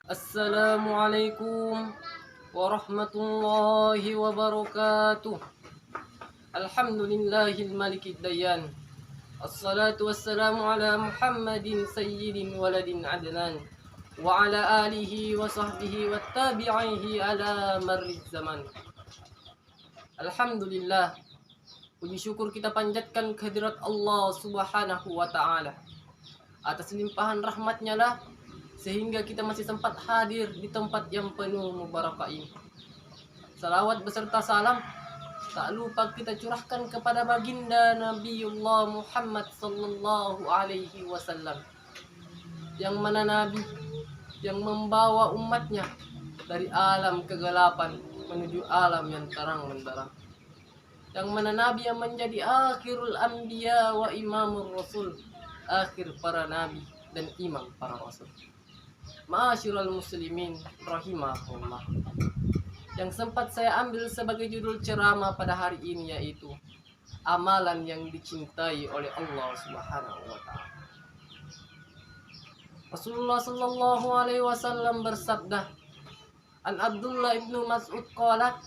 Assalamualaikum warahmatullahi wabarakatuh. Alhamdulillahil malikid dayan. Assalatu wassalamu ala Muhammadin sayyidin waladin adnan wa ala alihi wa sahbihi wa tabi'ihi ala marrid zaman. Alhamdulillah, puji syukur kita panjatkan kehadirat Allah subhanahu wa ta'ala. Atas limpahan rahmatnya lah sehingga kita masih sempat hadir di tempat yang penuh mubarakah ini. Salawat beserta salam tak lupa kita curahkan kepada baginda Nabiullah Muhammad sallallahu alaihi wasallam, yang mana Nabi yang membawa umatnya dari alam kegelapan menuju alam yang terang benderang, yang mana Nabi yang menjadi akhirul anbiya wa imamur rasul, akhir para nabi dan imam para rasul. Ma'asyiral muslimin rahimahullah, yang sempat saya ambil sebagai judul ceramah pada hari ini yaitu amalan yang dicintai oleh Allah Subhanahu wa taala. Rasulullah sallallahu alaihi wasallam bersabda, An Abdullah ibnu Mas'ud qala,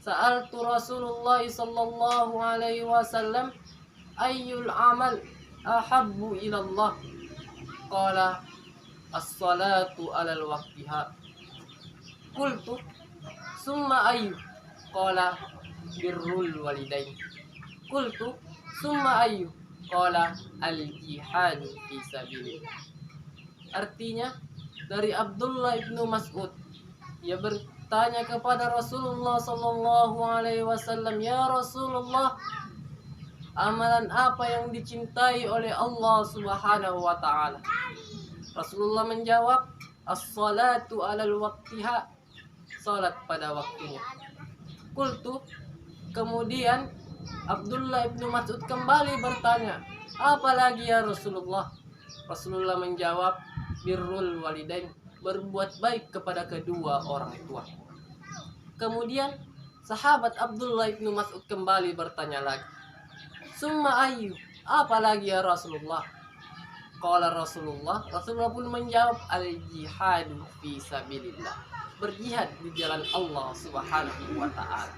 sa'altu Rasulullah sallallahu alaihi wasallam ayyul amal ahabbu ila Allah, qala as-salatu alal waqtiha. Qultu summa ayyu, qala birrul walidain. Qultu summa ayyu, qala al-jihadu fi sabilillah. Artinya, dari Abdullah ibnu Mas'ud, ia bertanya kepada Rasulullah sallallahu alaihi wasallam, ya Rasulullah, amalan apa yang dicintai oleh Allah Subhanahu wa taala? Rasulullah menjawab, as-salatu alal waqtiha, salat pada waktunya. Qultu, kemudian Abdullah ibnu Mas'ud kembali bertanya, apa lagi ya Rasulullah? Rasulullah menjawab, birrul walidain, berbuat baik kepada kedua orang tua. Kemudian sahabat Abdullah ibnu Mas'ud kembali bertanya lagi, summa ayyu, apa lagi ya Rasulullah? Qala Rasulullah pun menjawab, al-jihadu fi sabilillah, berjihad di jalan Allah Subhanahu wa taala.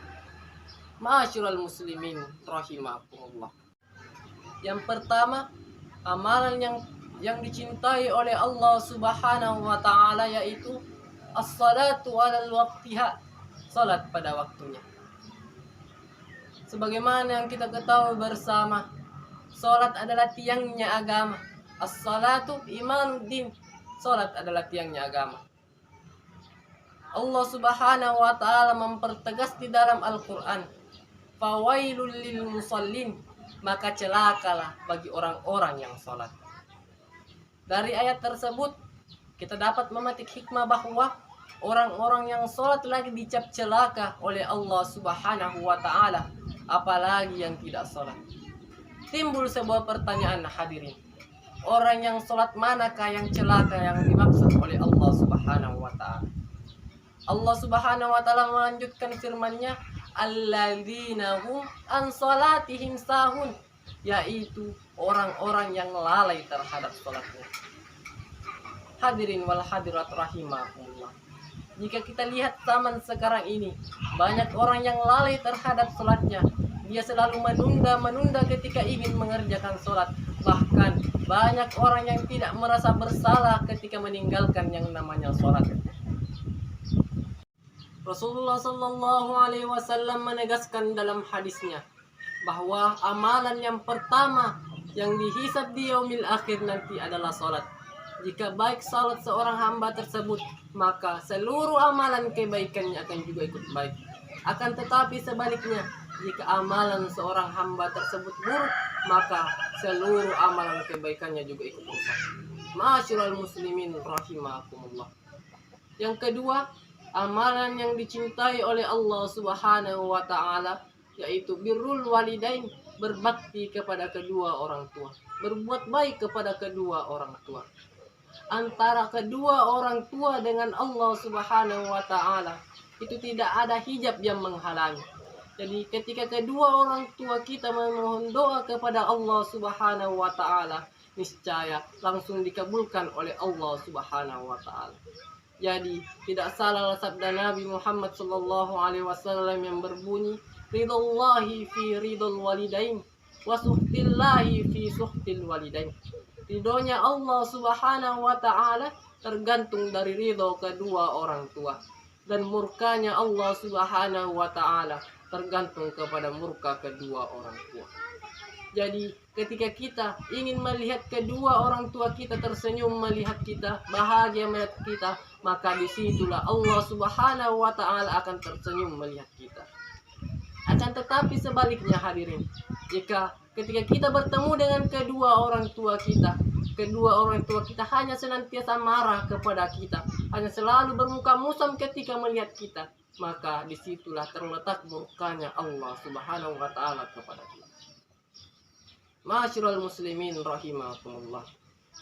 Ma'asyiral muslimin rahimakumullah. Yang pertama, amalan yang dicintai oleh Allah Subhanahu wa taala yaitu as-salatu 'alal waqtiha, salat pada waktunya. Sebagaimana yang kita ketahui bersama, salat adalah tiangnya agama. As-salatu imanuddin, salat adalah tiangnya agama. Allah Subhanahu wa taala mempertegas di dalam Al-Qur'an, fawailul lil musallin, maka celakalah bagi orang-orang yang salat. Dari ayat tersebut kita dapat memetik hikmah bahwa orang-orang yang salat lagi dicap celaka oleh Allah Subhanahu wa taala, apalagi yang tidak salat. Timbul sebuah pertanyaan hadirin, orang yang salat manakah yang celaka yang dimaksud oleh Allah Subhanahu wa taala? Allah Subhanahu wa taala melanjutkan firman-Nya, alladzina hum an salatihim sahun, yaitu orang-orang yang lalai terhadap salatnya. Hadirin wal hadirat rahimakumullah. Jika kita lihat zaman sekarang ini, banyak orang yang lalai terhadap salatnya. Dia selalu menunda ketika ingin mengerjakan salat. Bahkan banyak orang yang tidak merasa bersalah ketika meninggalkan yang namanya salat. Rasulullah sallallahu alaihi wasallam menegaskan dalam hadisnya bahwa amalan yang pertama yang dihisab di yaumil akhir nanti adalah salat. Jika baik salat seorang hamba tersebut, maka seluruh amalan kebaikannya akan juga ikut baik. Akan tetapi sebaliknya, jika amalan seorang hamba tersebut buruk, maka seluruh amalan kebaikannya juga ikut rusak. Ma'asyiral muslimin rahimakumullah. Yang kedua, amalan yang dicintai oleh Allah Subhanahu wa taala yaitu birrul walidain, berbakti kepada kedua orang tua, berbuat baik kepada kedua orang tua. Antara kedua orang tua dengan Allah Subhanahu wa taala itu tidak ada hijab yang menghalangi. Jadi ketika kedua orang tua kita memohon doa kepada Allah Subhanahu wa taala, niscaya langsung dikabulkan oleh Allah Subhanahu wa taala. Jadi tidak salah sabda Nabi Muhammad sallallahu alaihi wasallam yang berbunyi, ridallahi fi ridul walidain wa suhtillahi fi suhtil walidain. Ridhonya Allah Subhanahu wa taala tergantung dari ridho kedua orang tua, dan murkanya Allah Subhanahu wa taala tergantung kepada murka kedua orang tua. Jadi ketika kita ingin melihat kedua orang tua kita tersenyum melihat kita, bahagia melihat kita, maka disitulah Allah Subhanahu wa taala akan tersenyum melihat kita. Akan tetapi sebaliknya hadirin, jika ketika kita bertemu dengan kedua orang tua kita hanya senantiasa marah kepada kita, hanya selalu bermuka musam ketika melihat kita, maka disitulah terletak murkanya Allah Subhanahu wa taala kepada kita. Ma'asyiral muslimin rahimakumullah.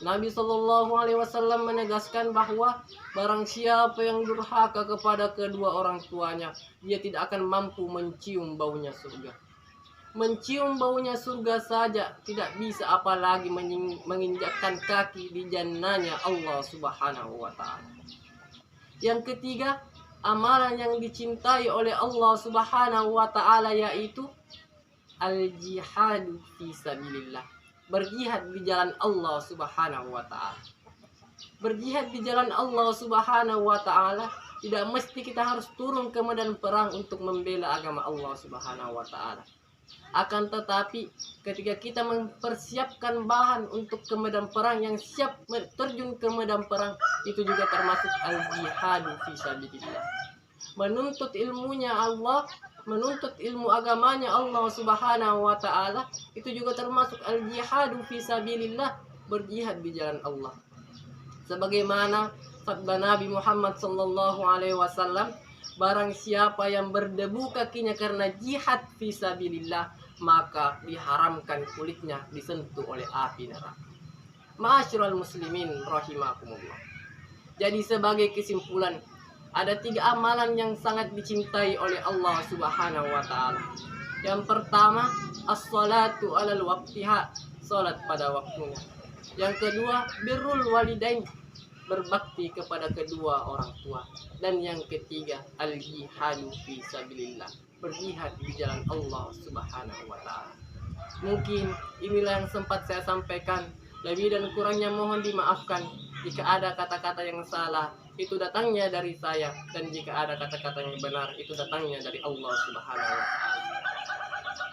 Nabi sallallahu alaihi wasallam menegaskan bahwa barang siapa yang durhaka kepada kedua orang tuanya, dia tidak akan mampu mencium baunya surga. Mencium baunya surga saja tidak bisa, apalagi menginjakkan kaki di jannahnya Allah Subhanahu wa taala. Yang ketiga, amalan yang dicintai oleh Allah Subhanahu wa taala yaitu al-jihadu fi sabilillah, berjihad di jalan Allah Subhanahu wa taala. Berjihad di jalan Allah Subhanahu wa taala tidak mesti kita harus turun ke medan perang untuk membela agama Allah Subhanahu wa taala. Akan tetapi ketika kita mempersiapkan bahan untuk ke medan perang, yang siap terjun ke medan perang, itu juga termasuk al-jihadu fi sabilillah. Menuntut ilmunya Allah, menuntut ilmu agamanya Allah Subhanahu wa taala, itu juga termasuk al-jihadu fi sabilillah, berjihad di jalan Allah. Sebagaimana sabda Nabi Muhammad sallallahu alaihi wasallam, barang siapa yang berdebu kakinya karena jihad fi sabilillah, maka diharamkan kulitnya disentuh oleh api neraka. Ma'asyiral muslimin rahimakumullah. Jadi sebagai kesimpulan, ada 3 amalan yang sangat dicintai oleh Allah Subhanahu wa taala. Yang pertama, as-salatu 'alal waqtiha, salat pada waktunya. Yang kedua, birrul walidain, berbakti kepada kedua orang tua. Dan yang ketiga, al-jihadu fi sabilillah, berjihad di jalan Allah Subhanahu wa taala. Mungkin inilah yang sempat saya sampaikan. Lebih dan kurangnya mohon dimaafkan. Jika ada kata-kata yang salah, itu datangnya dari saya, dan jika ada kata-kata yang benar, itu datangnya dari Allah Subhanahu wa taala.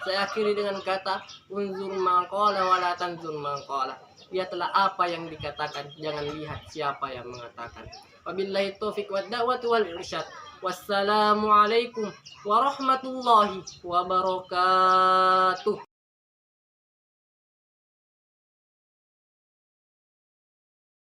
Saya akhiri dengan kata, unzur maqala wa la tanzur maqala. Lihatlah apa yang dikatakan, jangan lihat siapa yang mengatakan. Wabillahi taufiq wad da'wati wal irsyad. Wassalamualaikum warahmatullahi wabarakatuh.